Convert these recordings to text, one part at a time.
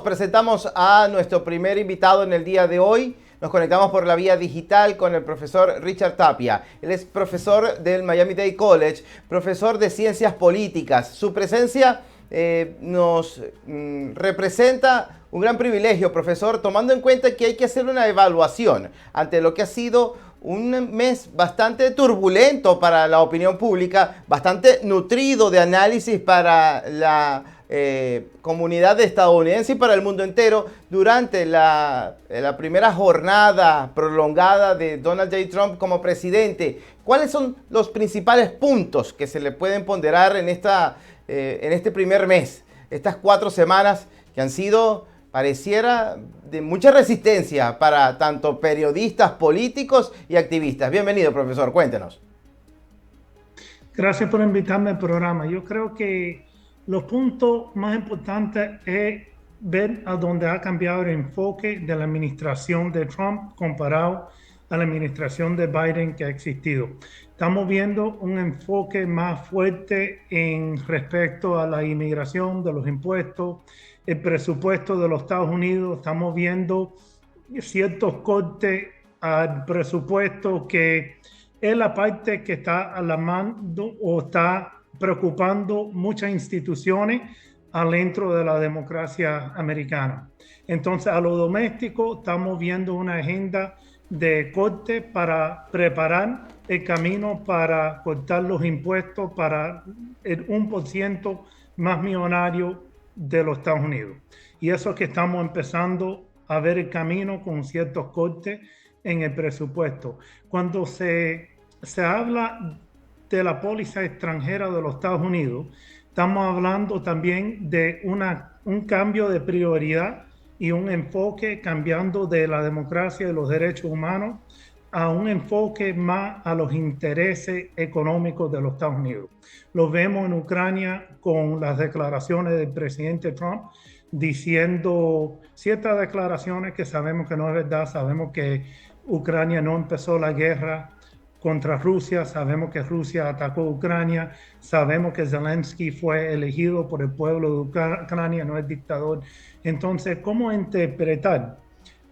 Presentamos a nuestro primer invitado en el día de hoy. Nos conectamos por la vía digital con el profesor Richard Tapia. Él es profesor del Miami-Dade College, profesor de Ciencias Políticas. Su presencia nos representa un gran privilegio, profesor, tomando en cuenta que hay que hacer una evaluación ante lo que ha sido un mes bastante turbulento para la opinión pública, bastante nutrido de análisis para la comunidad estadounidense y para el mundo entero durante la primera jornada prolongada de Donald J. Trump como presidente. ¿Cuáles son los principales puntos que se le pueden ponderar en este primer mes? Estas 4 semanas que han sido, pareciera, de mucha resistencia para tanto periodistas, políticos y activistas. Bienvenido, profesor, cuéntenos. Gracias por invitarme al programa. Yo creo que los puntos más importantes es ver a dónde ha cambiado el enfoque de la administración de Trump comparado a la administración de Biden que ha existido. Estamos viendo un enfoque más fuerte en respecto a la inmigración, de los impuestos, el presupuesto de los Estados Unidos. Estamos viendo ciertos cortes al presupuesto que es la parte que está alarmando o está preocupando muchas instituciones adentro de la democracia americana. Entonces, a lo doméstico estamos viendo una agenda de corte para preparar el camino para cortar los impuestos para el 1% más millonario de los Estados Unidos. Y eso es que estamos empezando a ver el camino con ciertos cortes en el presupuesto. Cuando se habla de la póliza extranjera de los Estados Unidos, estamos hablando también de un cambio de prioridad y un enfoque cambiando de la democracia y los derechos humanos a un enfoque más a los intereses económicos de los Estados Unidos. Lo vemos en Ucrania con las declaraciones del presidente Trump diciendo ciertas declaraciones que sabemos que no es verdad. Sabemos que Ucrania no empezó la guerra contra Rusia, sabemos que Rusia atacó a Ucrania, sabemos que Zelensky fue elegido por el pueblo de Ucrania, no es dictador. Entonces, ¿cómo interpretar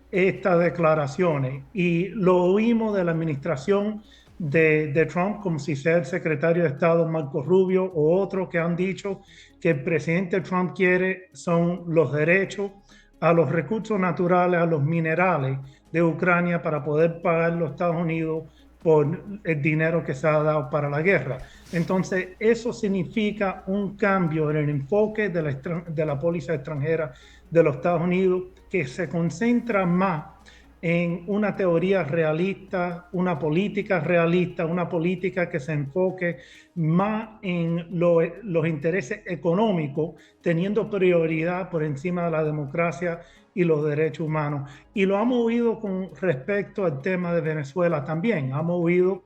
estas declaraciones? Y lo oímos de la administración de Trump, como si sea el secretario de Estado Marco Rubio o otros que han dicho que el presidente Trump quiere son los derechos a los recursos naturales, a los minerales de Ucrania para poder pagar los Estados Unidos por el dinero que se ha dado para la guerra. Entonces, eso significa un cambio en el enfoque de la póliza extranjera de los Estados Unidos, que se concentra más en una teoría realista, una política realista, una política que se enfoque más en los intereses económicos, teniendo prioridad por encima de la democracia y los derechos humanos. Y lo hemos oído con respecto al tema de Venezuela también. Hemos oído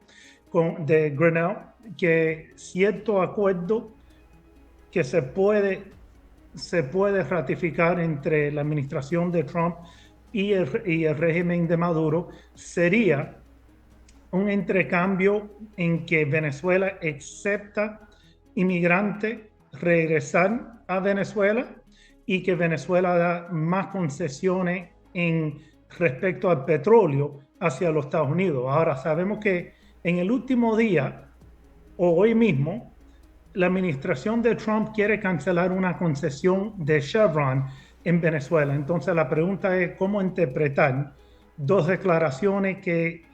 de Grenell que cierto acuerdo que se puede ratificar entre la administración de Trump y el régimen de Maduro sería un intercambio en que Venezuela acepta inmigrantes regresar a Venezuela y que Venezuela da más concesiones en respecto al petróleo hacia los Estados Unidos. Ahora, sabemos que en el último día o hoy mismo, la administración de Trump quiere cancelar una concesión de Chevron en Venezuela. Entonces, la pregunta es cómo interpretar dos declaraciones que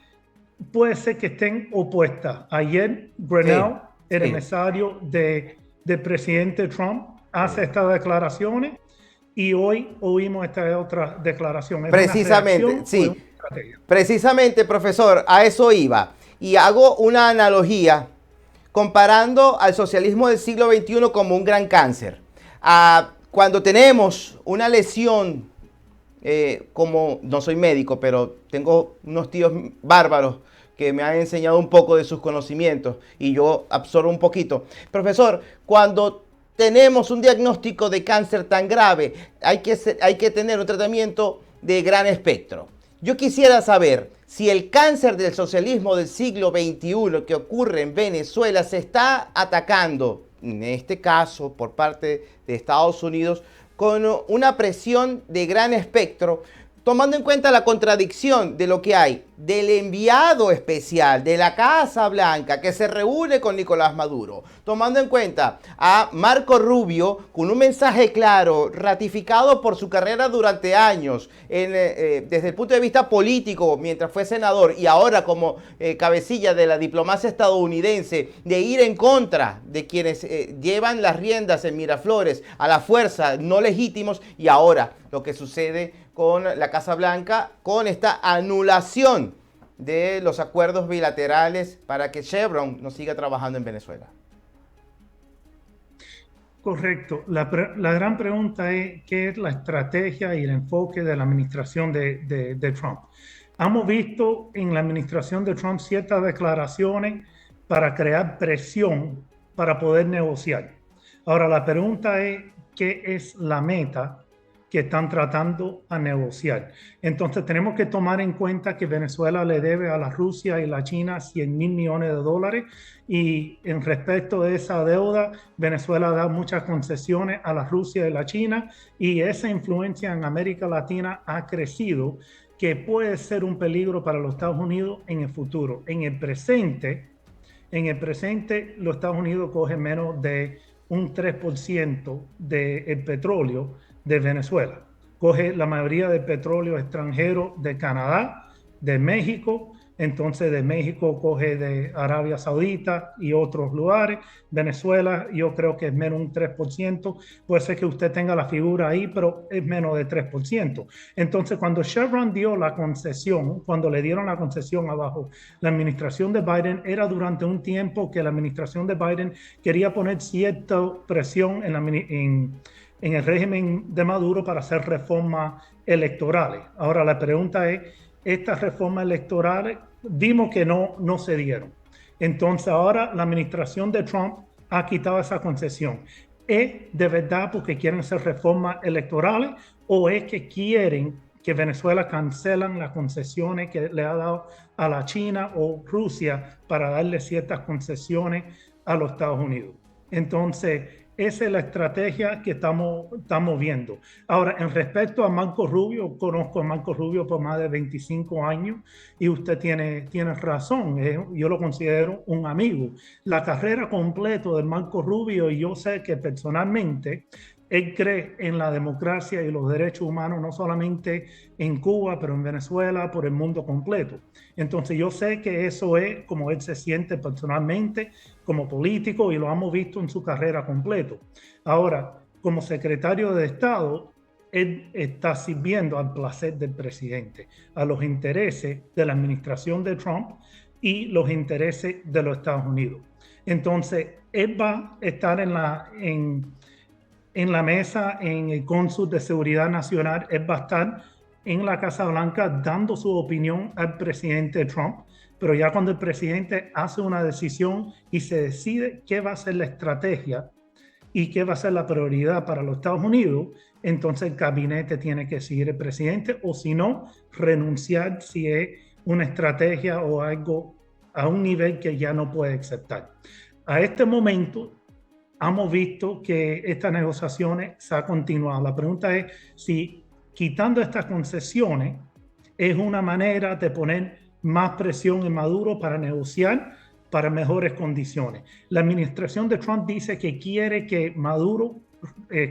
puede ser que estén opuestas. Ayer, Grenell, el emisario del presidente Trump, hace estas declaraciones y hoy oímos esta otra declaración. Precisamente, sí. Precisamente, profesor, a eso iba. Y hago una analogía comparando al socialismo del siglo XXI como un gran cáncer. Cuando tenemos una lesión, como no soy médico, pero tengo unos tíos bárbaros que me han enseñado un poco de sus conocimientos y yo absorbo un poquito. Profesor, cuando tenemos un diagnóstico de cáncer tan grave, hay que tener un tratamiento de gran espectro. Yo quisiera saber si el cáncer del socialismo del siglo XXI que ocurre en Venezuela se está atacando, en este caso por parte de Estados Unidos, con una presión de gran espectro, tomando en cuenta la contradicción de lo que hay del enviado especial de la Casa Blanca que se reúne con Nicolás Maduro, tomando en cuenta a Marco Rubio con un mensaje claro, ratificado por su carrera durante años, desde el punto de vista político, mientras fue senador y ahora como cabecilla de la diplomacia estadounidense, de ir en contra de quienes llevan las riendas en Miraflores a la fuerza, no legítimos, y ahora lo que sucede con la Casa Blanca, con esta anulación de los acuerdos bilaterales para que Chevron no siga trabajando en Venezuela. Correcto. La gran pregunta es qué es la estrategia y el enfoque de la administración de Trump. Hemos visto en la administración de Trump ciertas declaraciones para crear presión para poder negociar. Ahora, la pregunta es qué es la meta que están tratando a negociar. Entonces tenemos que tomar en cuenta que Venezuela le debe a la Rusia y la China 100,000 millones de dólares, y en respecto de esa deuda, Venezuela da muchas concesiones a la Rusia y la China, y esa influencia en América Latina ha crecido, que puede ser un peligro para los Estados Unidos en el futuro. En el presente, los Estados Unidos cogen menos de un 3% del petróleo de Venezuela. Coge la mayoría del petróleo extranjero de Canadá, de México, entonces de México coge de Arabia Saudita y otros lugares. Venezuela yo creo que es menos un 3%, puede ser que usted tenga la figura ahí, pero es menos de 3%. Entonces cuando Chevron dio la concesión, cuando le dieron la concesión abajo la administración de Biden, era durante un tiempo que la administración de Biden quería poner cierta presión en el régimen de Maduro para hacer reformas electorales. Ahora la pregunta es, estas reformas electorales vimos que no se dieron. Entonces ahora la administración de Trump ha quitado esa concesión. ¿Es de verdad porque quieren hacer reformas electorales o es que quieren que Venezuela cancelan las concesiones que le ha dado a la China o Rusia para darle ciertas concesiones a los Estados Unidos? Entonces, esa es la estrategia que estamos viendo. Ahora, en respecto a Marco Rubio, conozco a Marco Rubio por más de 25 años y usted tiene razón, yo lo considero un amigo. La carrera completa de Marco Rubio, y yo sé que personalmente él cree en la democracia y los derechos humanos, no solamente en Cuba, pero en Venezuela, por el mundo completo. Entonces yo sé que eso es como él se siente personalmente, como político, y lo hemos visto en su carrera completa. Ahora, como secretario de Estado, él está sirviendo al placer del presidente, a los intereses de la administración de Trump y los intereses de los Estados Unidos. Entonces, él va a estar en la mesa, en el Cónsul de Seguridad Nacional, él va a estar en la Casa Blanca dando su opinión al presidente Trump, pero ya cuando el presidente hace una decisión y se decide qué va a ser la estrategia y qué va a ser la prioridad para los Estados Unidos, entonces el gabinete tiene que seguir el presidente, o si no, renunciar si es una estrategia o algo a un nivel que ya no puede aceptar. A este momento, hemos visto que estas negociaciones se han continuado. La pregunta es si quitando estas concesiones es una manera de poner más presión en Maduro para negociar para mejores condiciones. La administración de Trump dice que quiere que Maduro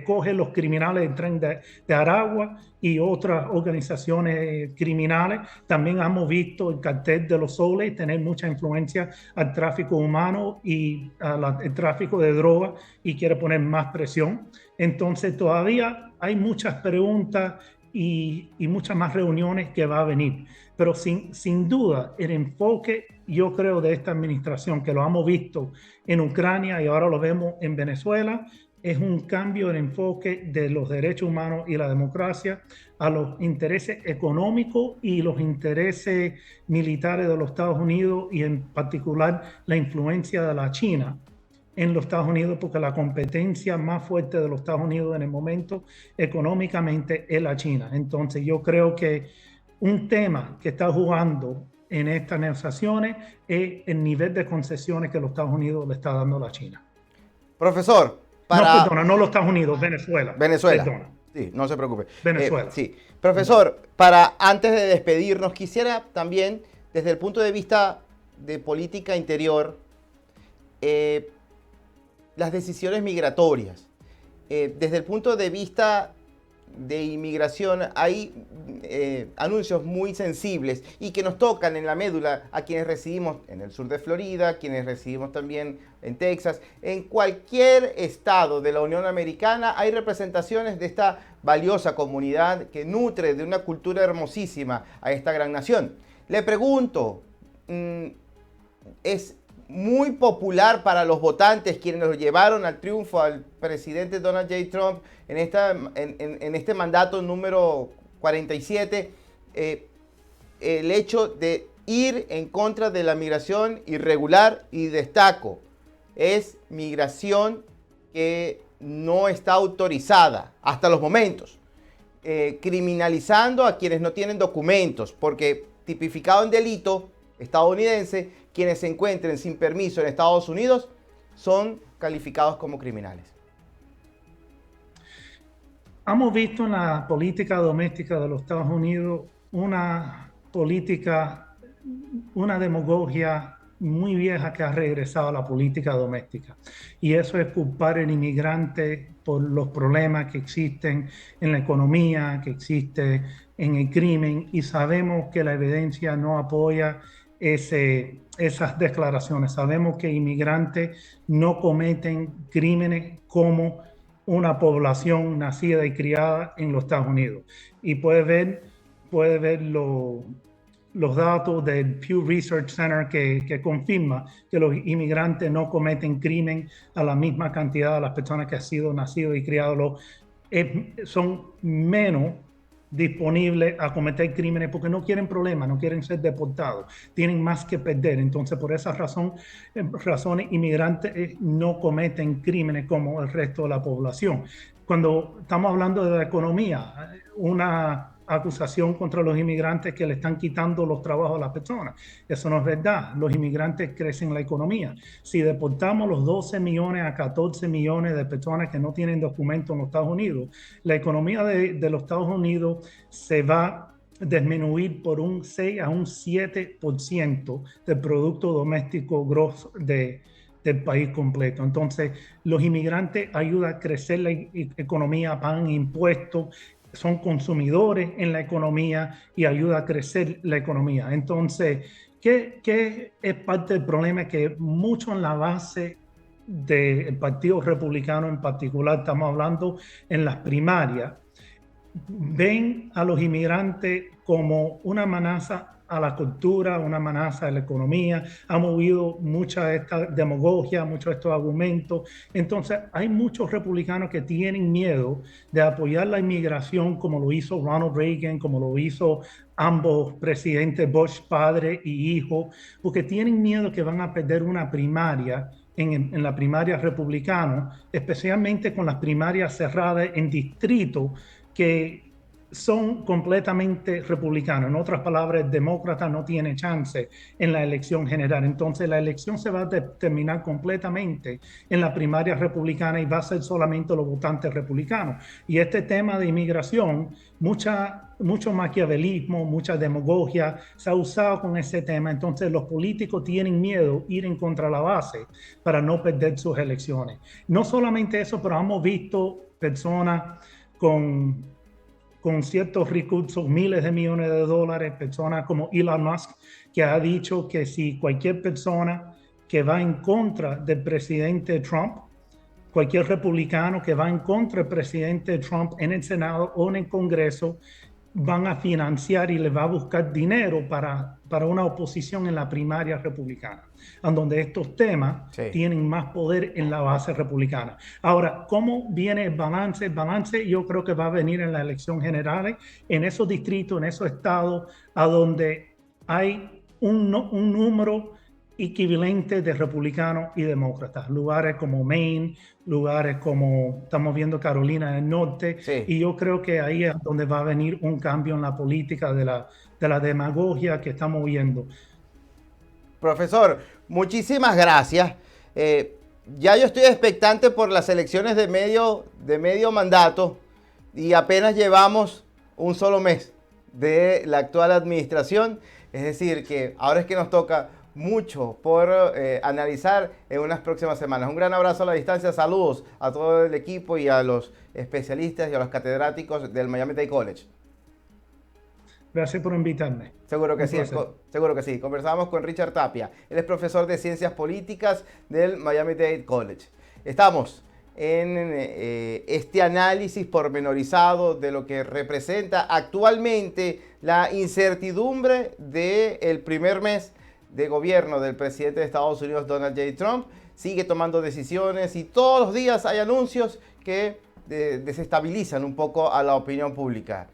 coge los criminales del tren de Aragua y otras organizaciones criminales. También hemos visto el cartel de los Soles tener mucha influencia al tráfico humano y al tráfico de drogas, y quiere poner más presión. Entonces todavía hay muchas preguntas y muchas más reuniones que va a venir. Pero sin duda el enfoque, yo creo, de esta administración, que lo hemos visto en Ucrania y ahora lo vemos en Venezuela, es un cambio en enfoque de los derechos humanos y la democracia a los intereses económicos y los intereses militares de los Estados Unidos, y en particular la influencia de la China en los Estados Unidos, porque la competencia más fuerte de los Estados Unidos en el momento económicamente es la China. Entonces yo creo que un tema que está jugando en estas negociaciones es el nivel de concesiones que los Estados Unidos le está dando a la China. Profesor, no los Estados Unidos, Venezuela. Venezuela. Perdona. Sí, no se preocupe. Venezuela. Sí. Profesor, para antes de despedirnos, quisiera también, desde el punto de vista de política interior, las decisiones migratorias. Desde el punto de vista de inmigración hay anuncios muy sensibles y que nos tocan en la médula a quienes residimos en el sur de Florida, quienes residimos también en Texas. En cualquier estado de la Unión Americana hay representaciones de esta valiosa comunidad que nutre de una cultura hermosísima a esta gran nación. Le pregunto, ¿es muy popular para los votantes quienes lo llevaron al triunfo al presidente Donald J. Trump en este mandato número 47, el hecho de ir en contra de la migración irregular? Y destaco, es migración que no está autorizada hasta los momentos, criminalizando a quienes no tienen documentos, porque tipificado en delito estadounidense, quienes se encuentren sin permiso en Estados Unidos son calificados como criminales. Hemos visto en la política doméstica de los Estados Unidos una política, una demagogia muy vieja que ha regresado a la política doméstica. Y eso es culpar al inmigrante por los problemas que existen en la economía, que existe en el crimen, y sabemos que la evidencia no apoya esas declaraciones. Sabemos que inmigrantes no cometen crímenes como una población nacida y criada en los Estados Unidos. Y puede ver los datos del Pew Research Center que confirma que los inmigrantes no cometen crimen a la misma cantidad de las personas que han sido nacidos y criados. Son menos disponibles a cometer crímenes porque no quieren problemas, no quieren ser deportados, tienen más que perder. Entonces, por esas razones, inmigrantes no cometen crímenes como el resto de la población. Cuando estamos hablando de la economía, una acusación contra los inmigrantes que le están quitando los trabajos a las personas. Eso no es verdad. Los inmigrantes crecen la economía. Si deportamos los 12 millones a 14 millones de personas que no tienen documentos en los Estados Unidos, la economía de los Estados Unidos se va a disminuir por un 6 a un 7% del Producto Doméstico Grosso del país completo. Entonces, los inmigrantes ayudan a crecer la economía, pagan impuestos, son consumidores en la economía y ayuda a crecer la economía. Entonces, ¿qué es parte del problema? Que mucho en la base del Partido Republicano en particular, estamos hablando en las primarias, ven a los inmigrantes como una amenaza a la cultura, una amenaza a la economía, ha movido mucha de esta demagogia, muchos de estos argumentos. Entonces, hay muchos republicanos que tienen miedo de apoyar la inmigración como lo hizo Ronald Reagan, como lo hizo ambos presidentes Bush, padre y hijo, porque tienen miedo que van a perder una primaria en la primaria republicana, especialmente con las primarias cerradas en distritos que son completamente republicanos. En otras palabras, el demócrata no tiene chance en la elección general. Entonces, la elección se va a determinar completamente en la primaria republicana y va a ser solamente los votantes republicanos. Y este tema de inmigración, mucho maquiavelismo, mucha demagogia se ha usado con ese tema. Entonces, los políticos tienen miedo de ir en contra de la base para no perder sus elecciones. No solamente eso, pero hemos visto personas con ciertos recursos, miles de millones de dólares, personas como Elon Musk, que ha dicho que si cualquier persona que va en contra del presidente Trump, cualquier republicano que va en contra del presidente Trump en el Senado o en el Congreso, van a financiar y le va a buscar dinero para una oposición en la primaria republicana, en donde estos temas tienen más poder en la base republicana. Ahora, ¿cómo viene el balance? El balance yo creo que va a venir en las elecciones generales, en esos distritos, en esos estados, a donde hay un número equivalente de republicanos y demócratas, lugares como Maine, lugares como estamos viendo Carolina del Norte, y yo creo que ahí es donde va a venir un cambio en la política de la demagogia que estamos viendo. Profesor, muchísimas gracias. Ya yo estoy expectante por las elecciones de medio mandato. y apenas llevamos un solo mes de la actual administración. Es decir, que ahora es que nos toca mucho por analizar en unas próximas semanas. Un gran abrazo a la distancia, saludos a todo el equipo y a los especialistas y a los catedráticos del Miami-Dade College. Gracias por invitarme. Seguro que sí, seguro que sí. Conversamos con Richard Tapia. Él es profesor de Ciencias Políticas del Miami-Dade College. Estamos en este análisis pormenorizado de lo que representa actualmente la incertidumbre del primer mes de gobierno del presidente de Estados Unidos, Donald J. Trump. Sigue tomando decisiones y todos los días hay anuncios que desestabilizan un poco a la opinión pública.